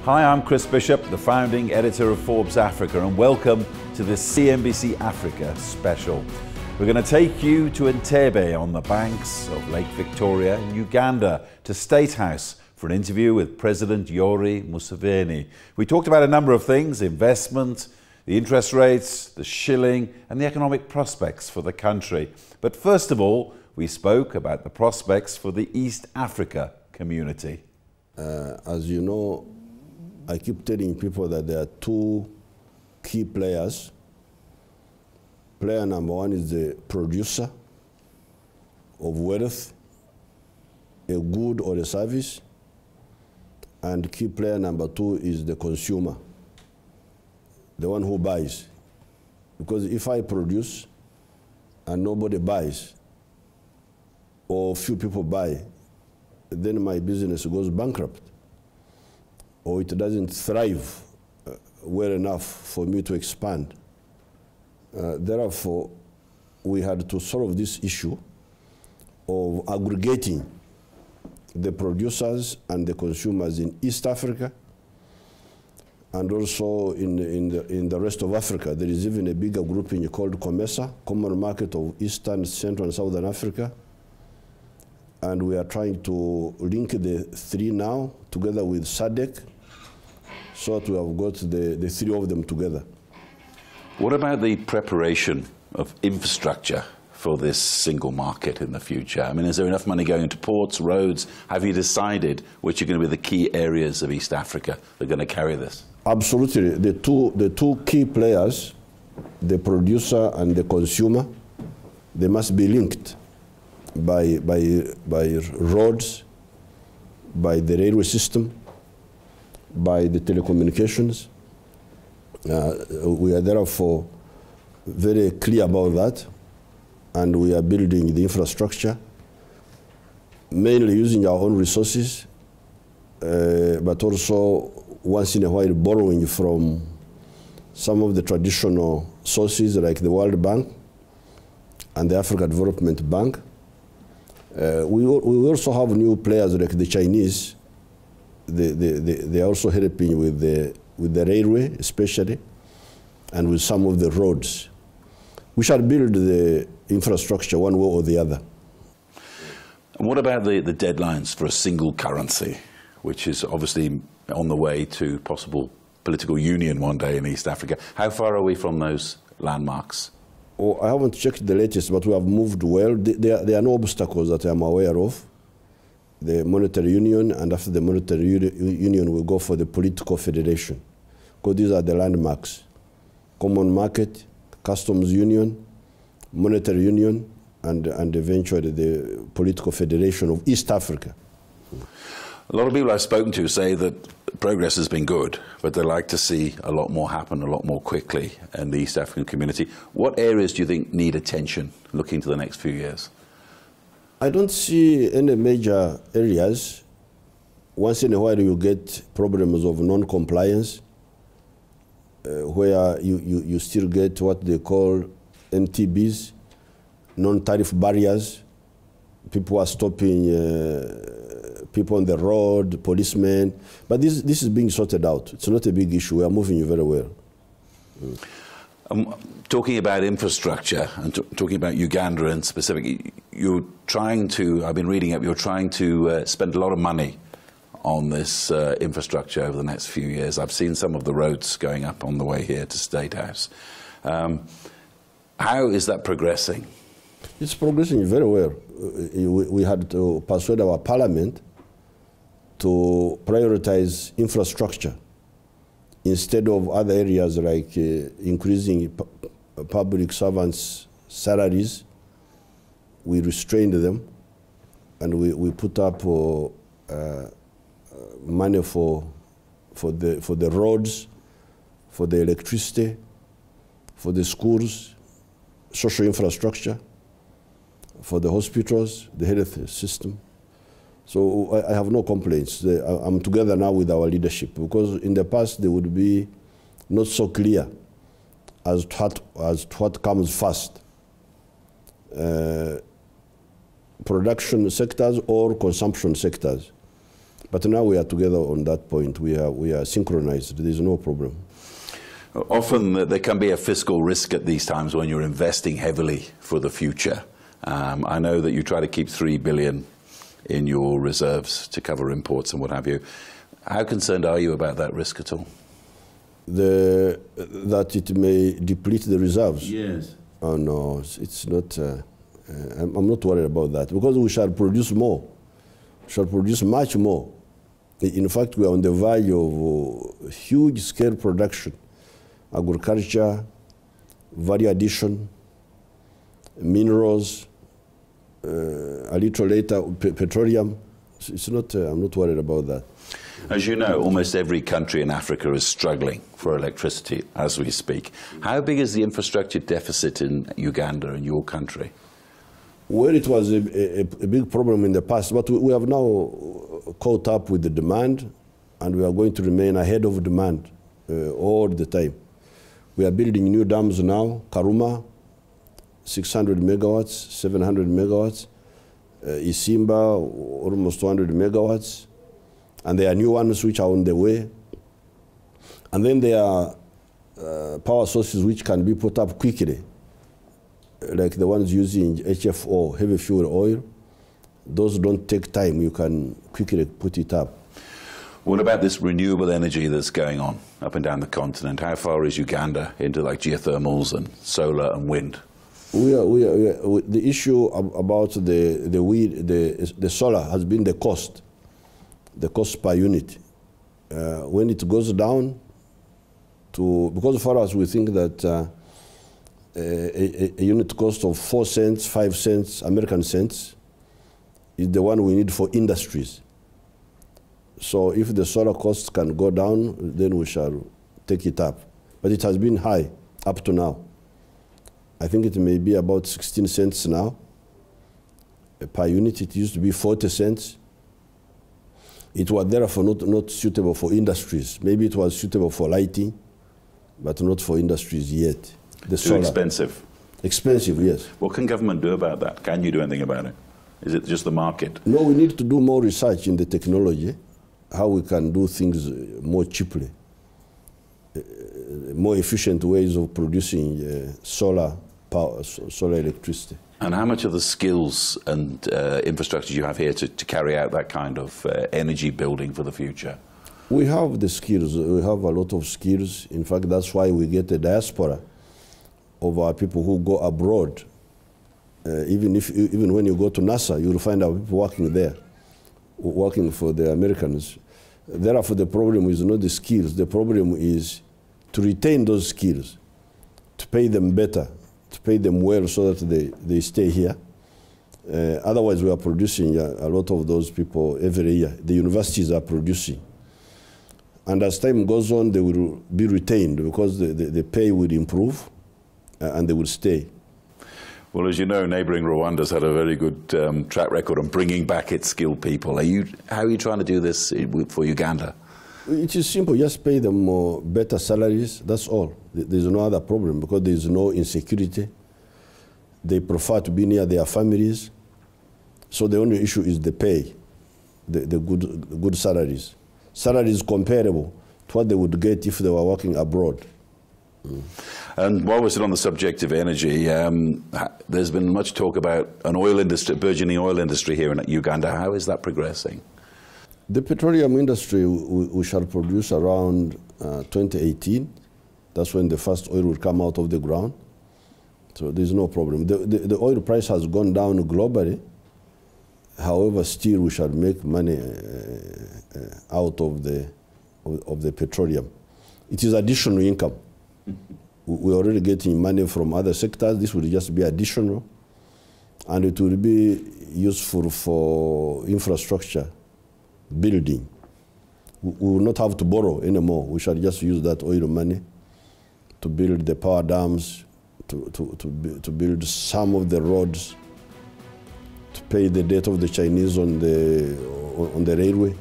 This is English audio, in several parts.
Hi, I'm Chris Bishop, the founding editor of Forbes Africa, and welcome to this CNBC Africa special. We're going to take you to Entebbe on the banks of Lake Victoria in Uganda to State House for an interview with President Yoweri Museveni. We talked about a number of things: investment, the interest rates, the shilling, and the economic prospects for the country. But first of all, we spoke about the prospects for the East Africa community. As you know, I keep telling people that there are two key players. Player number one is the producer of wealth, a good or a service, and key player number two is the consumer, the one who buys. Because if I produce and nobody buys, or few people buy, then my business goes bankrupt, or it doesn't thrive well enough for me to expand. Therefore, we had to solve this issue of aggregating the producers and the consumers in East Africa, and also in the rest of Africa. There is even a bigger grouping called COMESA, Common Market of Eastern, Central, and Southern Africa. And we are trying to link the three now together with SADC, so that we have got the three of them together. What about the preparation of infrastructure for this single market in the future? I mean, is there enough money going into ports, roads? Have you decided which are going to be the key areas of East Africa that are going to carry this? Absolutely. The two key players, the producer and the consumer, they must be linked by roads, by the railway system, by the telecommunications. We are therefore very clear about that, and we are building the infrastructure, mainly using our own resources, but also once in a while borrowing from some of the traditional sources like the World Bank and the Africa Development Bank. We also have new players like the Chinese. They are also helping with the railway, especially, and with some of the roads. We shall build the infrastructure one way or the other. And what about the deadlines for a single currency, which is obviously on the way to possible political union one day in East Africa? How far are we from those landmarks? Oh, I haven't checked the latest, but we have moved well. There are no obstacles that I am aware of. The monetary union, and after the monetary union, we go for the political federation, because these are the landmarks: common market, customs union, monetary union, and eventually the political federation of East Africa. A lot of people I've spoken to say that progress has been good, but they'd like to see a lot more happen a lot more quickly in the East African community. What areas do you think need attention looking to the next few years? I don't see any major areas. Once in a while you get problems of non-compliance, where you still get what they call NTBs, non-tariff barriers. People are stopping people on the road, policemen. But this is being sorted out. It's not a big issue. We are moving very well. Talking about infrastructure and talking about Uganda in specific, you're trying to, I've been reading up, you're trying to spend a lot of money on this infrastructure over the next few years. I've seen some of the roads going up on the way here to State House. How is that progressing? It's progressing very well. We had to persuade our parliament to prioritize infrastructure instead of other areas like increasing public servants' salaries. We restrained them, and we put up money for the roads, for the electricity, for the schools, social infrastructure, for the hospitals, the health system. So I have no complaints. I'm together now with our leadership, because in the past they would be not so clear as to what comes first. Production sectors or consumption sectors. But now we are together on that point. We are synchronized. There is no problem. Often there can be a fiscal risk at these times when you're investing heavily for the future. I know that you try to keep $3 billion in your reserves to cover imports and what have you. How concerned are you about that risk at all? That it may deplete the reserves? Yes. Oh no, it's not. I'm not worried about that, because we shall produce more. We shall produce much more. In fact, we are on the verge of huge scale production. Agriculture, value addition, minerals, a little later petroleum. It's not. I'm not worried about that. As you know, almost every country in Africa is struggling for electricity as we speak. How big is the infrastructure deficit in Uganda, in your country? Well, it was a big problem in the past, but we have now caught up with the demand, and we are going to remain ahead of demand all the time. We are building new dams now, Karuma, 600 megawatts, 700 megawatts, Isimba, almost 200 megawatts, and there are new ones which are on the way. And then there are power sources which can be put up quickly, like the ones using HFO, heavy fuel oil. Those don't take time. You can quickly put it up. What about this renewable energy that's going on up and down the continent? How far is Uganda into like geothermals and solar and wind? The issue about the solar has been the cost per unit. When it goes down because for us we think that a unit cost of 4 cents, 5 cents, American cents is the one we need for industries. So if the solar costs can go down, then we shall take it up. But it has been high up to now. I think it may be about 16 cents now per unit. It used to be 40 cents. It was therefore not suitable for industries. Maybe it was suitable for lighting, but not for industries yet. Too expensive? Expensive, yes. What can government do about that? Can you do anything about it? Is it just the market? No, we need to do more research in the technology, how we can do things more cheaply, more efficient ways of producing solar power, solar electricity. And how much of the skills and infrastructure do you have here to carry out that kind of energy building for the future? We have the skills. We have a lot of skills. In fact, that's why we get a diaspora of our people who go abroad. Even when you go to NASA, you will find our people working there, working for the Americans. Therefore, the problem is not the skills. The problem is to retain those skills, to pay them better, to pay them well so that they stay here. Otherwise, we are producing a lot of those people every year. The universities are producing. And as time goes on, they will be retained because the pay will improve and they will stay. Well, as you know, neighbouring Rwanda's had a very good track record on bringing back its skilled people. How are you trying to do this for Uganda? It is simple. Just pay them better salaries. That's all. There's no other problem because there's no insecurity. They prefer to be near their families. So the only issue is the pay, the good salaries. Salaries comparable to what they would get if they were working abroad. And while we're still on the subject of energy, there's been much talk about an oil industry, burgeoning oil industry here in Uganda. How is that progressing? The petroleum industry, we shall produce around 2018. That's when the first oil will come out of the ground. So there's no problem. The oil price has gone down globally. However, still we shall make money out of the petroleum. It is additional income. We're already getting money from other sectors. This will just be additional, and it will be useful for infrastructure building. We will not have to borrow anymore. We shall just use that oil money to build the power dams, to build some of the roads, to pay the debt of the Chinese on the railway.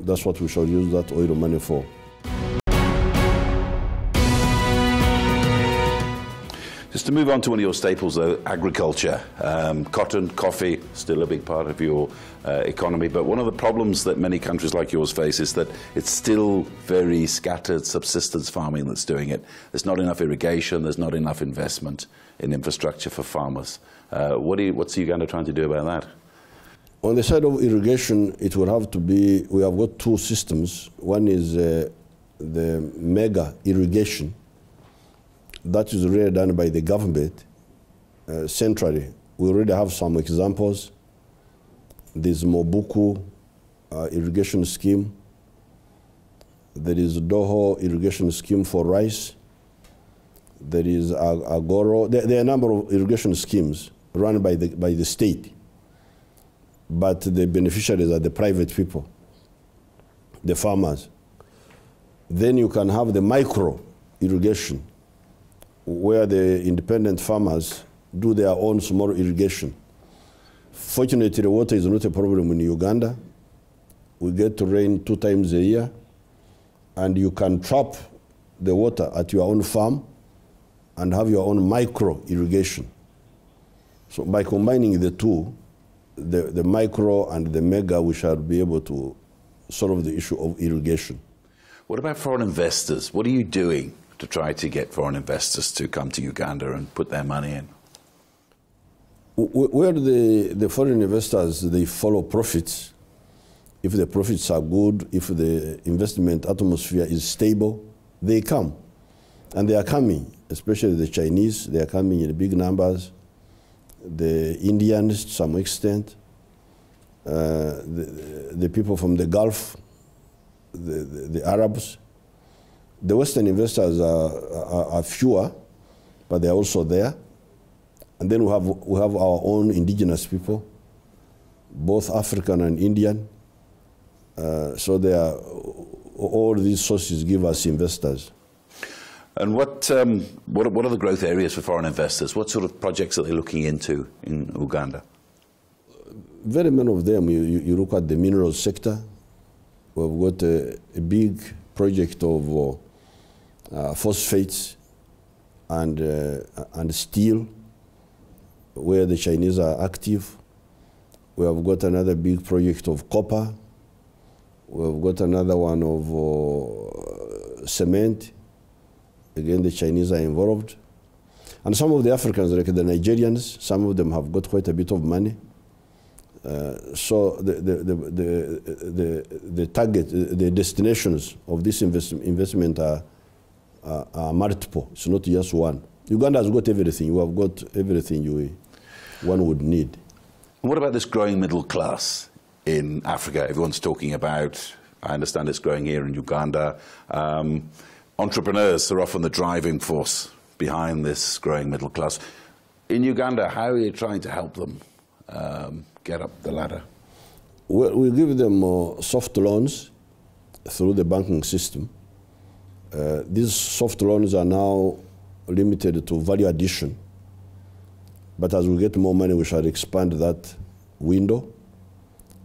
That's what we shall use that oil money for. Just to move on to one of your staples, though, agriculture. Cotton, coffee, still a big part of your economy. But one of the problems that many countries like yours face is that it's still very scattered subsistence farming that's doing it. There's not enough irrigation, there's not enough investment in infrastructure for farmers. What's Uganda trying to do about that? On the side of irrigation, it will have to be, we have got two systems. One is the mega irrigation. That is really done by the government centrally. We already have some examples. There's Mobuku irrigation scheme. There is Doho irrigation scheme for rice. There is Agoro. There are a number of irrigation schemes run by the state, but the beneficiaries are the private people, the farmers. Then you can have the micro irrigation, where the independent farmers do their own small irrigation. Fortunately, water is not a problem in Uganda. We get to rain 2 times a year, and you can trap the water at your own farm and have your own micro irrigation. So by combining the two, the micro and the mega, we shall be able to solve the issue of irrigation. What about foreign investors? What are you doing to try to get foreign investors to come to Uganda and put their money in? Where the foreign investors, they follow profits. If the profits are good, if the investment atmosphere is stable, they come. And they are coming, especially the Chinese, they are coming in big numbers. The Indians, to some extent. The people from the Gulf, the Arabs. The Western investors are fewer, but they're also there. And then we have our own indigenous people, both African and Indian. So all these sources give us investors. And what are the growth areas for foreign investors? What sort of projects are they looking into in Uganda? Very many of them. You look at the mineral sector. We've got a big project of phosphates and steel, where the Chinese are active. We have got another big project of copper. We've got another one of cement. Again, the Chinese are involved. And some of the Africans, like the Nigerians, some of them have got quite a bit of money. So the target, the destinations of this investment are multiple. It's not just one. Uganda has got everything. You have got everything one would need. And what about this growing middle class in Africa? Everyone's talking about, I understand it's growing here in Uganda. Entrepreneurs are often the driving force behind this growing middle class. In Uganda, how are you trying to help them get up the ladder? Well, we give them soft loans through the banking system. These soft loans are now limited to value addition. But as we get more money, we shall expand that window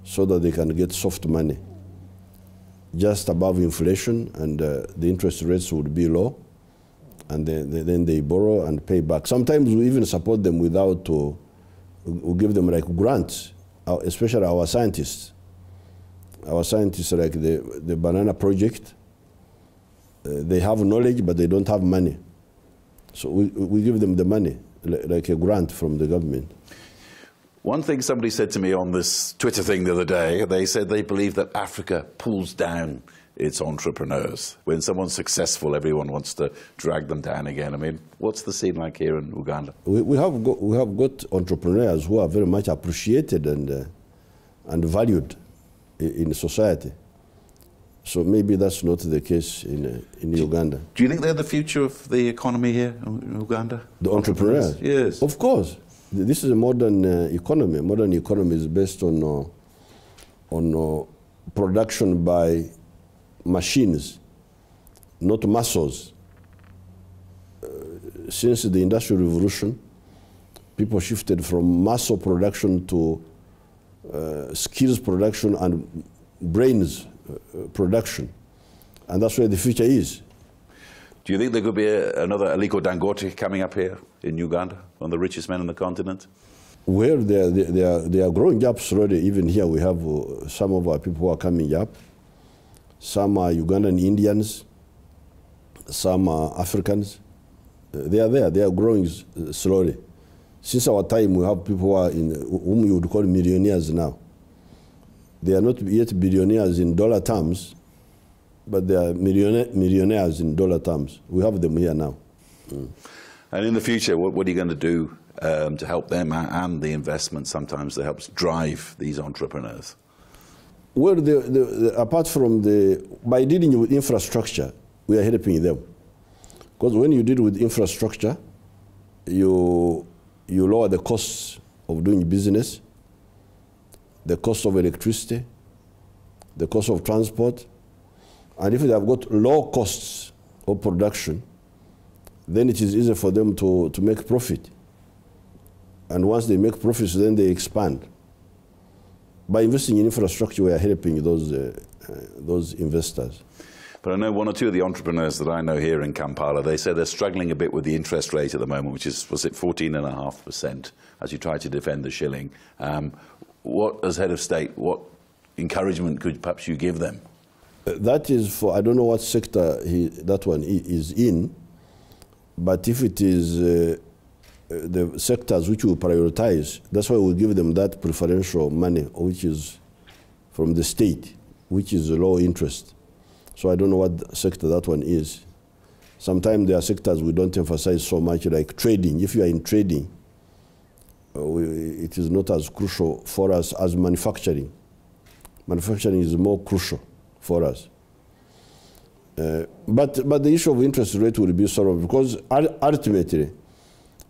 so that they can get soft money just above inflation, and the interest rates would be low, and then they borrow and pay back. Sometimes we even support them without, we give them like grants, especially our scientists. Our scientists, like the Banana Project, they have knowledge, but they don't have money. So we give them the money, like a grant from the government. One thing somebody said to me on this Twitter thing the other day, they said they believe that Africa pulls down its entrepreneurs. When someone's successful, everyone wants to drag them down again. I mean, what's the scene like here in Uganda? We have got entrepreneurs who are very much appreciated and valued in society. So maybe that's not the case in Uganda. Do you think they're the future of the economy here in Uganda? The entrepreneurs? Yes. Of course. This is a modern economy. Modern economy is based on production by machines, not muscles. Since the Industrial Revolution, people shifted from muscle production to skills production and brains production. And that's where the future is. Do you think there could be another Aliko Dangote coming up here in Uganda, one of the richest men on the continent? Well, they are growing up slowly. Even here we have some of our people who are coming up. Some are Ugandan Indians, some are Africans. They are there, they are growing slowly. Since our time, we have people who are whom you would call millionaires now. They are not yet billionaires in dollar terms, but they are millionaires in dollar terms. We have them here now. Mm. And in the future, what are you going to do to help them and the investment sometimes that helps drive these entrepreneurs? Well, apart from by dealing with infrastructure, we are helping them. Because when you deal with infrastructure, you lower the costs of doing business, the cost of electricity, the cost of transport. And if they have got low costs of production, then it is easier for them to make profit. And once they make profits, then they expand. By investing in infrastructure, we are helping those investors. But I know one or two of the entrepreneurs that I know here in Kampala, they say they're struggling a bit with the interest rate at the moment, which is, was it 14.5%, as you try to defend the shilling. What, as head of state, what encouragement could perhaps you give them? That is for, I don't know what sector that one is in, but if it is the sectors which we prioritize, that's why we give them that preferential money, which is from the state, which is low interest. So I don't know what sector that one is. Sometimes there are sectors we don't emphasize so much, like trading. If you are in trading, it is not as crucial for us as manufacturing. Manufacturing is more crucial for us. But the issue of interest rate will be solved because ultimately,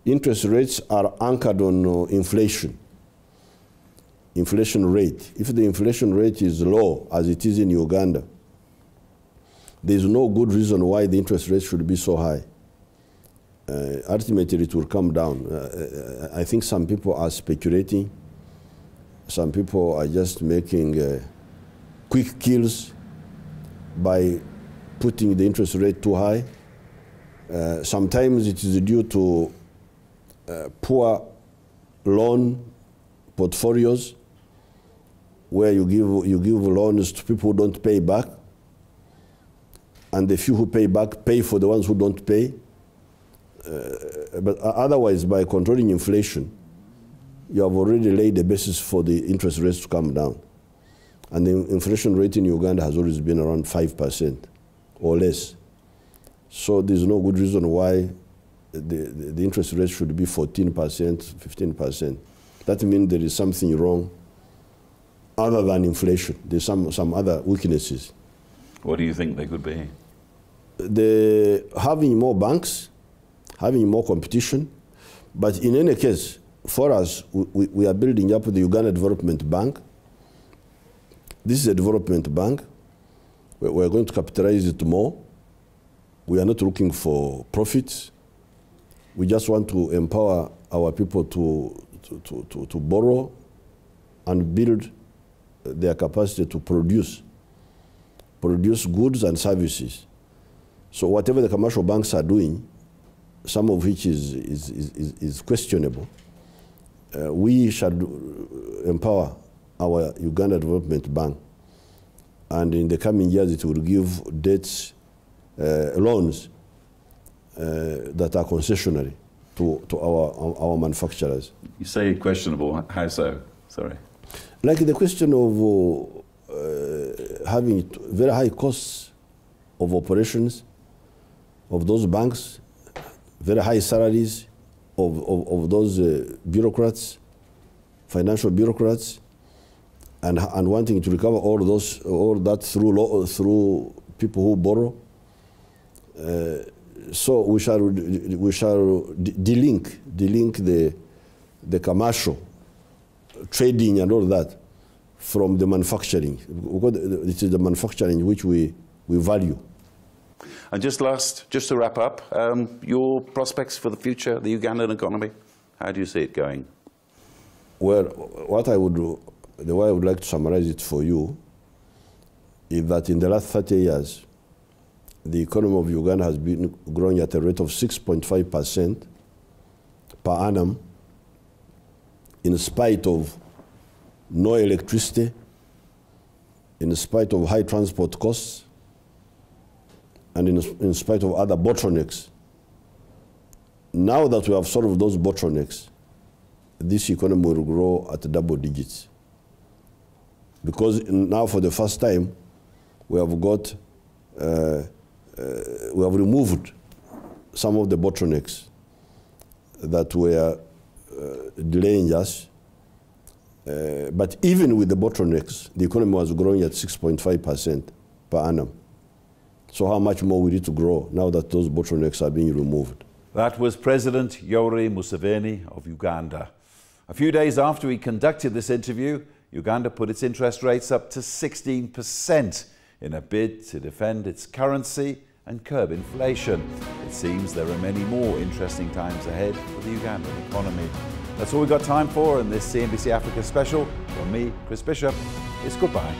interest rates are anchored on inflation rate. If the inflation rate is low, as it is in Uganda, there is no good reason why the interest rate should be so high. Ultimately, it will come down. I think some people are speculating. Some people are just making quick kills by putting the interest rate too high. Sometimes it is due to poor loan portfolios where you give loans to people who don't pay back, and the few who pay back pay for the ones who don't pay. But otherwise, by controlling inflation, you have already laid the basis for the interest rates to come down. And the inflation rate in Uganda has always been around 5% or less. So there's no good reason why the interest rate should be 14%, 15%. That means there is something wrong other than inflation. There's some other weaknesses. What do you think they could be? Having more banks, having more competition. But in any case, for us, we are building up the Uganda Development Bank. This is a development bank. We're going to capitalize it more. We are not looking for profits. We just want to empower our people to borrow and build their capacity to produce goods and services. So whatever the commercial banks are doing, some of which is questionable, we should empower our Uganda Development Bank. And in the coming years, it will give debts, loans that are concessionary to our manufacturers. You say questionable, how so? Sorry. Like the question of having very high costs of operations of those banks, very high salaries of those bureaucrats, financial bureaucrats, and wanting to recover all that through people who borrow. So we shall delink the commercial trading and all that from the manufacturing, because it is the manufacturing which we value. And just to wrap up, your prospects for the future of the Ugandan economy, how do you see it going? Well, the way I would like to summarize it for you is that in the last 30 years, the economy of Uganda has been growing at a rate of 6.5% per annum, in spite of no electricity, in spite of high transport costs, and in spite of other bottlenecks. Now that we have solved those bottlenecks, this economy will grow at double digits. Because now for the first time, we have removed some of the bottlenecks that were delaying us. But even with the bottlenecks, the economy was growing at 6.5% per annum. So how much more we need to grow now that those bottlenecks are being removed? That was President Yoweri Museveni of Uganda. A few days after he conducted this interview, Uganda put its interest rates up to 16% in a bid to defend its currency and curb inflation. It seems there are many more interesting times ahead for the Ugandan economy. That's all we've got time for in this CNBC Africa special. From me, Chris Bishop, it's goodbye.